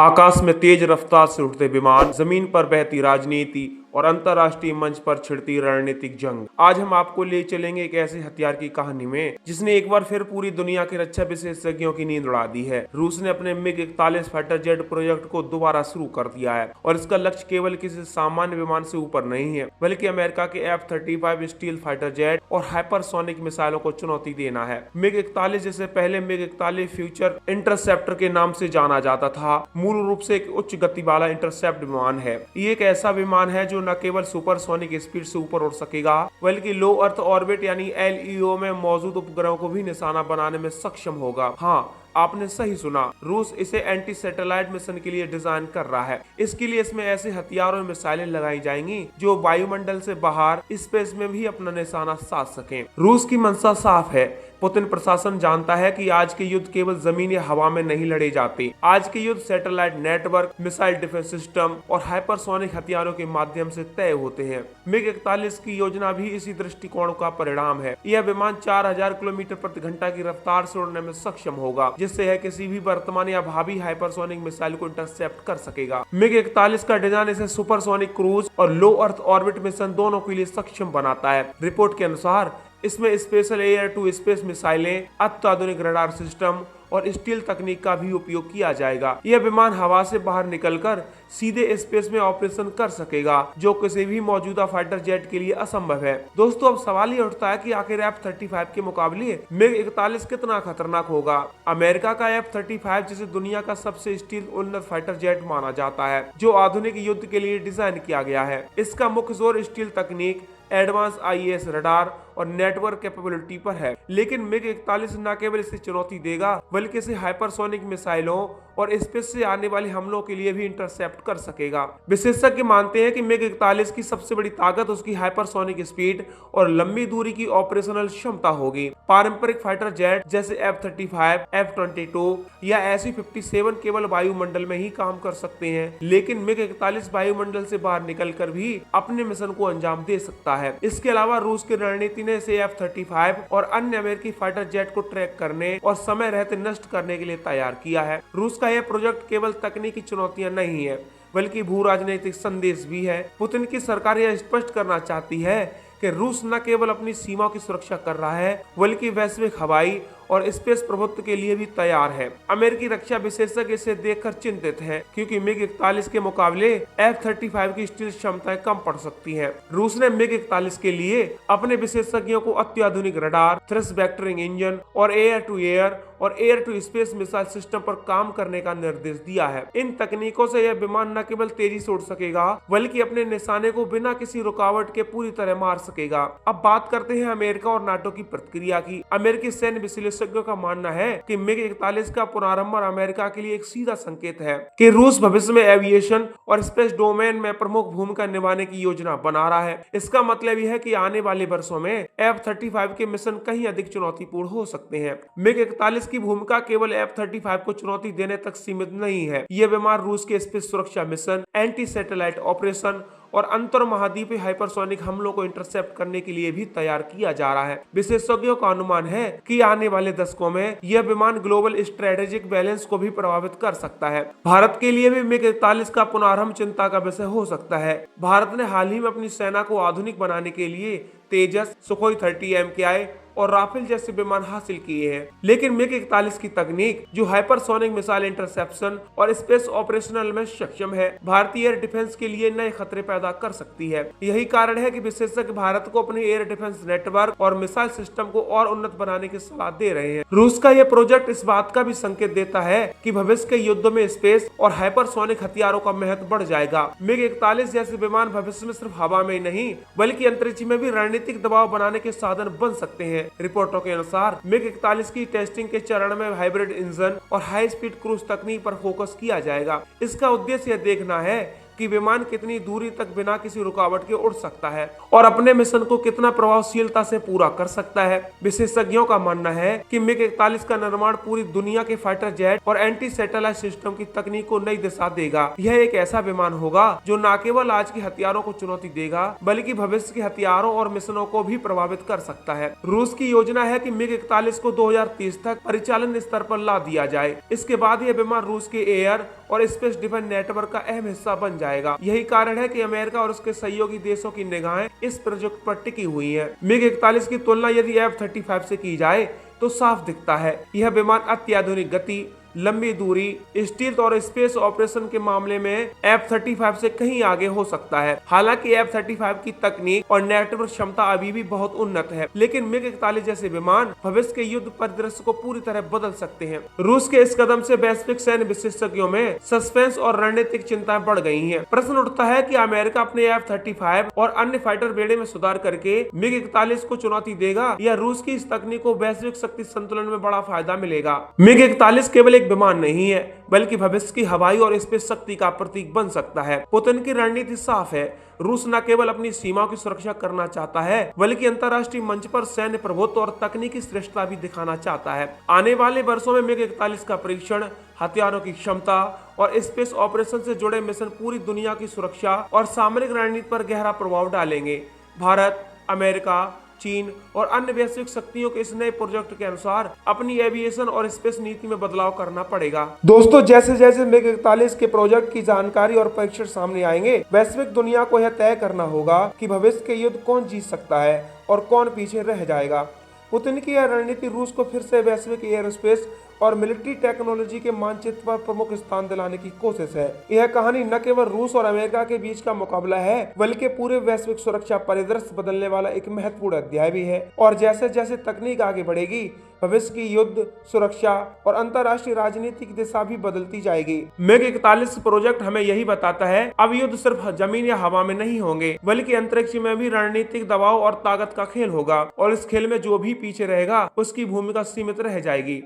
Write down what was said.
आकाश में तेज रफ्तार से उड़ते विमान, जमीन पर बहती राजनीति और अंतर्राष्ट्रीय मंच पर छिड़ती रणनीतिक जंग। आज हम आपको ले चलेंगे एक ऐसे हथियार की कहानी में जिसने एक बार फिर पूरी दुनिया के रक्षा विशेषज्ञों की नींद उड़ा दी है। रूस ने अपने MiG-41 फाइटर जेट प्रोजेक्ट को दोबारा शुरू कर दिया है और इसका लक्ष्य केवल किसी सामान्य विमान से ऊपर नहीं है, बल्कि अमेरिका के F-35 स्टील फाइटर जेट और हाइपरसोनिक मिसाइलों को चुनौती देना है। MiG-41 जिसे पहले MiG-41 फ्यूचर इंटरसेप्टर के नाम से जाना जाता था, मूल रूप से एक उच्च गति वाला इंटरसेप्ट विमान है। ये एक ऐसा विमान है जो न केवल सुपरसोनिक स्पीड से ऊपर उड़ सकेगा, बल्कि लो अर्थ ऑर्बिट यानी LEO में मौजूद उपग्रहों को भी निशाना बनाने में सक्षम होगा। हाँ, आपने सही सुना, रूस इसे एंटी सैटेलाइट मिशन के लिए डिजाइन कर रहा है। इसके लिए इसमें ऐसे हथियार और मिसाइलें लगाई जाएंगी जो वायुमंडल से बाहर स्पेस में भी अपना निशाना साध सकें। रूस की मंशा साफ है। पुतिन प्रशासन जानता है कि आज के युद्ध केवल जमीन या हवा में नहीं लड़े जाते। आज के युद्ध satellite network, missile defence system और हाइपरसोनिक हथियारों के माध्यम से तय होते हैं। MiG-41 की योजना भी इसी दृष्टिकोण का परिणाम है। यह विमान 4000 किलोमीटर प्रति घंटा की रफ्तार से उड़ने में सक्षम होगा, जिससे यह किसी भी वर्तमान या भावी हाइपरसोनिक मिसाइल को इंटरसेप्ट कर सकेगा। MiG-41 का डिजाइन इसे सुपरसोनिक क्रूज और लो अर्थ ऑर्बिट मिशन दोनों के लिए सक्षम बनाता है। रिपोर्ट के अनुसार इसमें स्पेशल एयर टू स्पेस मिसाइलें, अत्याधुनिक रडार सिस्टम और स्टील तकनीक का भी उपयोग किया जाएगा। यह विमान हवा से बाहर निकलकर सीधे स्पेस में ऑपरेशन कर सकेगा, जो किसी भी मौजूदा फाइटर जेट के लिए असंभव है। दोस्तों, अब सवाल ये उठता है कि आखिर F-35 के मुकाबले MiG-41 कितना खतरनाक होगा। अमेरिका का F-35 जिसे दुनिया का सबसे स्टील उन्नत फाइटर जेट माना जाता है, जो आधुनिक युद्ध के लिए डिजाइन किया गया है। इसका मुख्य जोर स्टील तकनीक, एडवांस IAS रडार और नेटवर्क कैपेबिलिटी पर है। लेकिन MiG-41 न केवल इसे चुनौती देगा, बल्कि इसे हाइपरसोनिक मिसाइलों और स्पेस से आने वाले हमलों के लिए भी इंटरसेप्ट कर सकेगा। विशेषज्ञ मानते हैं कि MiG-41 की सबसे बड़ी ताकत उसकी हाइपरसोनिक स्पीड और लंबी दूरी की ऑपरेशनल क्षमता होगी। पारंपरिक फाइटर जेट जैसे F-35, F-22 या SU-57 केवल वायुमंडल में ही काम कर सकते हैं, लेकिन MiG-41 वायुमंडल से बाहर निकलकर भी अपने मिशन को अंजाम दे सकता है। इसके अलावा रूस की रणनीति ने इसे F-35 और अन्य अमेरिकी फाइटर जेट को ट्रैक करने और समय रहते नष्ट करने के लिए तैयार किया है। रूस का यह प्रोजेक्ट केवल तकनीकी चुनौतियां नहीं है, बल्कि भू राजनीतिक संदेश भी है। पुतिन की सरकार यह स्पष्ट करना चाहती है कि रूस न केवल अपनी सीमाओं की सुरक्षा कर रहा है, बल्कि वैश्विक हवाई और स्पेस प्रभुत्व के लिए भी तैयार है। अमेरिकी रक्षा विशेषज्ञ इसे देखकर चिंतित हैं, क्योंकि MiG-41 के मुकाबले F-35 की स्टील क्षमताएं कम पड़ सकती हैं। रूस ने MiG-41 के लिए अपने विशेषज्ञों को अत्याधुनिक रडार, थ्रस्ट वेक्टरिंग इंजन और एयर टू एयर और air to space missile system पर काम करने का निर्देश दिया है। इन तकनीकों से यह विमान न केवल तेजी से उड़ सकेगा, बल्कि अपने निशाने को बिना किसी रुकावट के पूरी तरह मार सकेगा। अब बात करते हैं अमेरिका और नाटो की प्रतिक्रिया की। अमेरिकी सैन्य विशेषज्ञों का मानना है कि MiG-41 का पुनरारंभ अमेरिका के लिए एक सीधा संकेत है कि रूस भविष्य में एविएशन और स्पेस डोमेन में प्रमुख भूमिका निभाने की योजना बना रहा है। इसका मतलब यह है कि आने वाले वर्षों में F-35 के मिशन कहीं अधिक चुनौतीपूर्ण हो सकते हैं। MiG-41 की भूमिका केवल F-35 को चुनौती देने तक सीमित नहीं है। यह विमान रूस के स्पेस सुरक्षा मिशन, एंटी सैटेलाइट ऑपरेशन और अंतर महाद्वीपीय हाइपरसोनिक हमलों को इंटरसेप्ट करने के लिए भी तैयार किया जा रहा है। विशेषज्ञों का अनुमान है कि आने वाले दशकों में यह विमान ग्लोबल स्ट्रेटेजिक बैलेंस को भी प्रभावित कर सकता है। भारत के लिए भी MiG-41 का पुनरारंभ चिंता का विषय हो सकता है। भारत ने हाल ही में अपनी सेना को आधुनिक बनाने के लिए तेजस, सुखोई 30 MKI और राफेल जैसे विमान हासिल किए हैं, लेकिन MiG-41 की तकनीक जो हाइपरसोनिक मिसाइल इंटरसेप्शन और स्पेस ऑपरेशनल में सक्षम है, भारतीय एयर डिफेंस के लिए नए खतरे पैदा कर सकती है। यही कारण है कि विशेषज्ञ भारत को अपने एयर डिफेंस नेटवर्क और मिसाइल सिस्टम को और उन्नत बनाने की सलाह दे रहे हैं। रूस का यह प्रोजेक्ट इस बात का भी संकेत देता है कि भविष्य के युद्धों में स्पेस और हाइपरसोनिक हथियारों का महत्व बढ़ जाएगा। MiG-41 जैसे विमान भविष्य में सिर्फ हवा में नहीं, बल्कि अंतरिक्ष में भी रणनीतिक दबाव बनाने के साधन बन सकते हैं। रिपोर्टों के अनुसार MiG-41 की टेस्टिंग के चरण में हाइब्रिड इंजन और हाई स्पीड क्रूज तकनीक पर फोकस किया जाएगा। इसका उद्देश्य यह देखना है कि विमान कितनी दूरी तक बिना किसी रुकावट के उड़ सकता है और अपने मिशन को कितना प्रभावशीलता से पूरा कर सकता है। विशेषज्ञों का मानना है कि MiG-41 का निर्माण पूरी दुनिया के फाइटर जेट और एंटी सैटेलाइट सिस्टम की तकनीक को नई दिशा देगा। यह एक ऐसा विमान होगा जो न केवल आज के हथियारों को चुनौती देगा बल्कि भविष्य के हथियारों और मिशनों को भी प्रभावित कर सकता है। रूस की योजना है कि MiG-41 को 2030 तक परिचालन स्तर पर ला दिया जाए। इसके बाद यह विमान रूस के एयर और स्पेस डिफेंस नेटवर्क का अहम हिस्सा बन जाएगा। यही कारण है कि अमेरिका और उसके सहयोगी देशों की निगाहें इस प्रोजेक्ट पर टिकी हुई है। MiG-41 की तुलना यदि F-35 से की जाए तो साफ दिखता है यह विमान अत्याधुनिक गति, लंबी दूरी, स्टील्थ और स्पेस ऑपरेशन के मामले में F-35 से कहीं आगे हो सकता है। हालांकि F-35 की तकनीक और नेटवर्क क्षमता अभी भी बहुत उन्नत है, लेकिन MiG-41 जैसे विमान भविष्य के युद्ध परिदृश्य को पूरी तरह बदल सकते हैं। रूस के इस कदम से वैश्विक सैन्य विशेषज्ञों में सस्पेंस और रणनीतिक चिंताएं बढ़ गई हैं। प्रश्न उठता है कि अमेरिका अपने F-35 और अन्य फाइटर बेड़े में सुधार करके MiG-41 को चुनौती देगा या रूस की इस तकनीक को वैश्विक शक्ति संतुलन में बड़ा फायदा मिलेगा। MiG-41 केवल विमान नहीं है बल्कि भविष्य की हवाई और स्पेस शक्ति का प्रतीक बन सकता है। पुतिन की रणनीति साफ है। रूस न केवल अपनी सीमाओं की सुरक्षा करना चाहता है बल्कि अंतर्राष्ट्रीय मंच पर सैन्य प्रभुत्व और तकनीकी श्रेष्ठता भी दिखाना चाहता है। आने वाले वर्षों में MiG-41 का परीक्षण, हथियारों की क्षमता और स्पेस ऑपरेशन से जुड़े मिशन पूरी दुनिया की सुरक्षा और सामरिक रणनीति पर गहरा प्रभाव डालेंगे। भारत, अमेरिका, चीन और अन्य वैश्विक शक्तियों के इस नए प्रोजेक्ट के अनुसार अपनी एविएशन और स्पेस नीति में बदलाव करना पड़ेगा। दोस्तों, जैसे जैसे MiG-41 के प्रोजेक्ट की जानकारी और परीक्षण सामने आएंगे, वैश्विक दुनिया को यह तय करना होगा कि भविष्य के युद्ध कौन जीत सकता है और कौन पीछे रह जाएगा। पुतिन की यह रणनीति रूस को फिर से वैश्विक एयरोस्पेस और मिलिट्री टेक्नोलॉजी के मानचित्र पर प्रमुख स्थान दिलाने की कोशिश है। यह कहानी न केवल रूस और अमेरिका के बीच का मुकाबला है बल्कि पूरे वैश्विक सुरक्षा परिदृश्य बदलने वाला एक महत्वपूर्ण अध्याय भी है। और जैसे जैसे तकनीक आगे बढ़ेगी, भविष्य की युद्ध, सुरक्षा और अंतर्राष्ट्रीय राजनीति की दिशा भी बदलती जाएगी। MiG-41 प्रोजेक्ट हमें यही बताता है, अब युद्ध सिर्फ जमीन या हवा में नहीं होंगे बल्कि अंतरिक्ष में भी रणनीतिक दबाव और ताकत का खेल होगा और इस खेल में जो भी पीछे रहेगा उसकी भूमिका सीमित रह जाएगी।